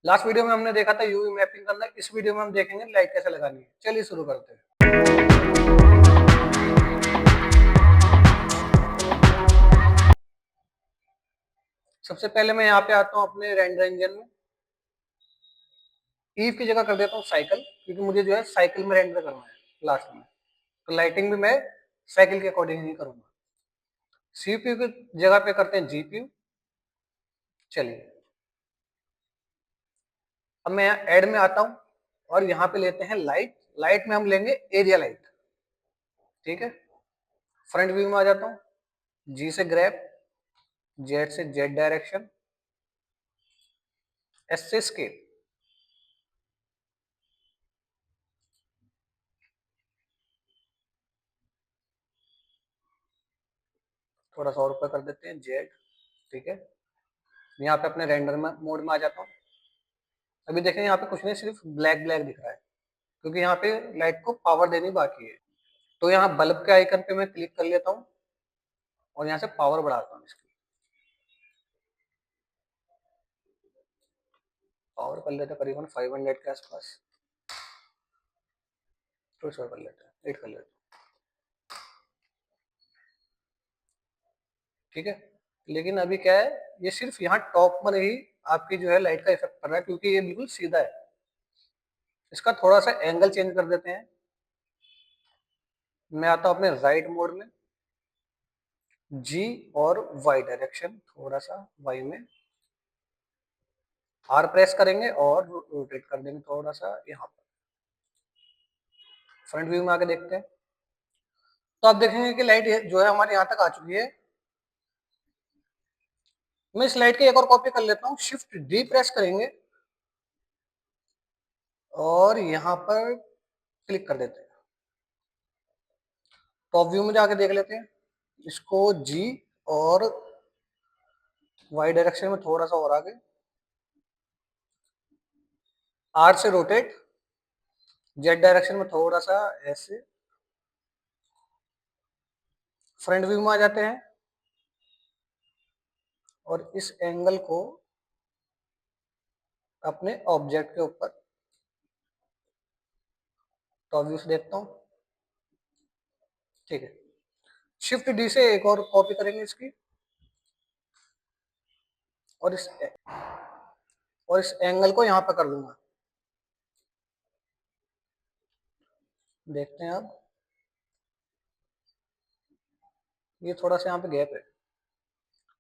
Last video में हमने देखा था यूवी मैपिंग करना, इस वीडियो में हम देखेंगे लाइट कैसे लगानी है। चलिए शुरू करते हैं। सबसे पहले मैं यहाँ पे आता हूँ अपने रेंडर इंजन में, ईव की जगह कर देता हूँ साइकिल, क्योंकि मुझे जो है साइकिल में रेंडर करना है लास्ट में, तो लाइटिंग भी मैं साइकिल के अकॉर्डिंग ही करूंगा। सीपीयू की जगह पे करते हैं जीपीयू। चलिए अब मैं यहाँ ऐड में आता हूँ और यहाँ पे लेते हैं लाइट। लाइट में हम लेंगे एरिया लाइट, ठीक है। फ्रंट व्यू में आ जाता हूँ, जी से ग्रैब, जेड से जेड डायरेक्शन, एस से स्केल। थोड़ा सा और ऊपर कर देते हैं जेड, ठीक है। यहाँ पे अपने रेंडर में मोड में आ जाता हूँ। अभी देखें यहाँ पे कुछ नहीं, सिर्फ ब्लैक ब्लैक दिख रहा है, क्योंकि यहाँ पे लाइट को पावर देनी बाकी है। तो यहाँ बल्ब के आइकन पे मैं क्लिक कर लेता हूँ और यहाँ से पावर बढ़ाता हूँ इसकी। पावर कर लेते हैं करीबन 500 के आसपास, तो इसको कर लेते हैं 8 कर लेते हैं, ठीक है। लेकिन अभी क्या है, ये सिर्फ यहाँ टॉप में ही आपकी जो है लाइट का इफेक्ट कर रहा है, क्योंकि ये बिल्कुल सीधा है। इसका थोड़ा सा एंगल चेंज कर देते हैं। मैं आता हूँ अपने राइट मोड में, जी और वाई डायरेक्शन, थोड़ा सा वाई में आर प्रेस करेंगे और रोटेट कर देंगे थोड़ा सा यहाँ पर। फ्रंट व्यू में आके देखते हैं, तो आप देखेंगे कि लाइट जो है हमारे यहाँ तक आ चुकी है। मैं इस लाइट की एक और कॉपी कर लेता हूँ, शिफ्ट डी प्रेस करेंगे और यहाँ पर क्लिक कर देते हैं। टॉप व्यू में जाके देख लेते हैं, इसको जी और वाई डायरेक्शन में थोड़ा सा और आगे, आर से रोटेट, जेड डायरेक्शन में थोड़ा सा ऐसे। फ्रंट व्यू में आ जाते हैं और इस एंगल को अपने ऑब्जेक्ट के ऊपर टॉप व्यू से देखता हूँ, ठीक है। शिफ्ट डी से एक और कॉपी करेंगे इसकी, और इस एंगल को यहाँ पर कर लूंगा। देखते हैं अब, ये थोड़ा सा यहाँ पे गैप है।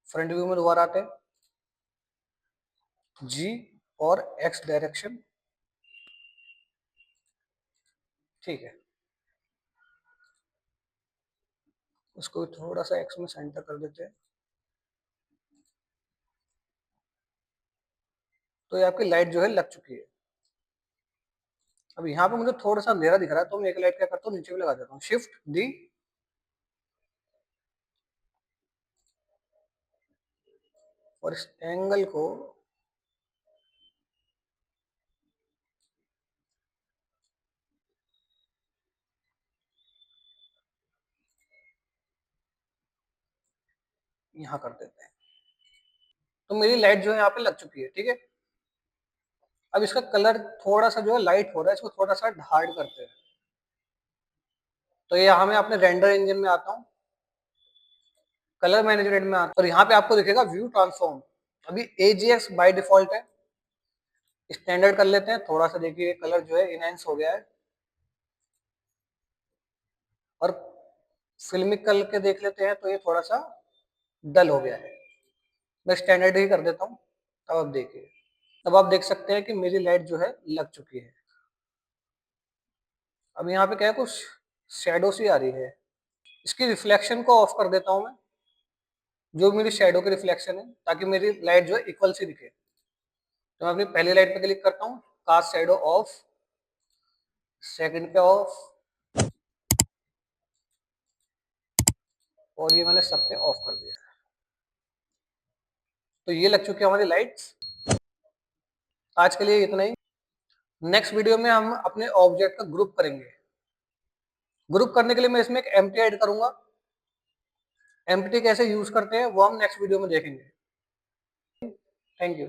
फ्रंट व्यू में दोबारा आते हैं, जी और एक्स डायरेक्शन, ठीक है। उसको थोड़ा सा एक्स में सेंटर कर देते हैं, तो ये आपकी लाइट जो है लग चुकी है। अब यहाँ पे मुझे थोड़ा सा अंधेरा दिख रहा है, तो मैं एक लाइट क्या करता हूँ, नीचे भी लगा देता हूँ, शिफ्ट डी और इस एंगल को यहाँ कर देते हैं। तो मेरी लाइट जो है यहाँ पे लग चुकी है, ठीक है। अब इसका कलर थोड़ा सा जो है लाइट हो रहा है, इसको थोड़ा सा हार्ड करते हैं। तो ये यहाँ मैं अपने रेंडर इंजन में आता हूँ, कलर मैनेजमेंट में आता हूँ, और यहाँ पे आपको दिखेगा व्यू ट्रांसफॉर्म। अभी AGX बाय डिफॉल्ट है, स्टैंडर्ड कर लेते हैं थोड़ा सा। देखिए कलर जो है इनहेंस हो गया है, और फिल्मिक कलर के देख लेते हैं तो ये थोड़ा सा डल हो गया है। मैं स्टैंडर्ड ही कर देता हूँ। अब आप देखिए, अब आप देख सकते हैं कि मेरी लाइट जो है लग चुकी है। अब यहाँ पे क्या है, कुछ शेडो सी आ रही है, इसकी रिफ्लेक्शन को ऑफ कर देता हूँ मैं, जो मेरी शेडो की रिफ्लेक्शन है, ताकि मेरी लाइट जो है इक्वल सी दिखे। तो मैं अपनी पहली लाइट पे क्लिक करता हूँ, कास्ट शेडो ऑफ, सेकंड पे ऑफ, और ये मैंने सब पे ऑफ कर दिया। तो ये लग चुकी है हमारी लाइट्स। आज के लिए इतना ही। नेक्स्ट वीडियो में हम अपने ऑब्जेक्ट का ग्रुप करेंगे। ग्रुप करने के लिए मैं इसमें एक एम्प्टी ऐड करूंगा। एम्प्टी कैसे यूज करते हैं वो हम नेक्स्ट वीडियो में देखेंगे। Thank you.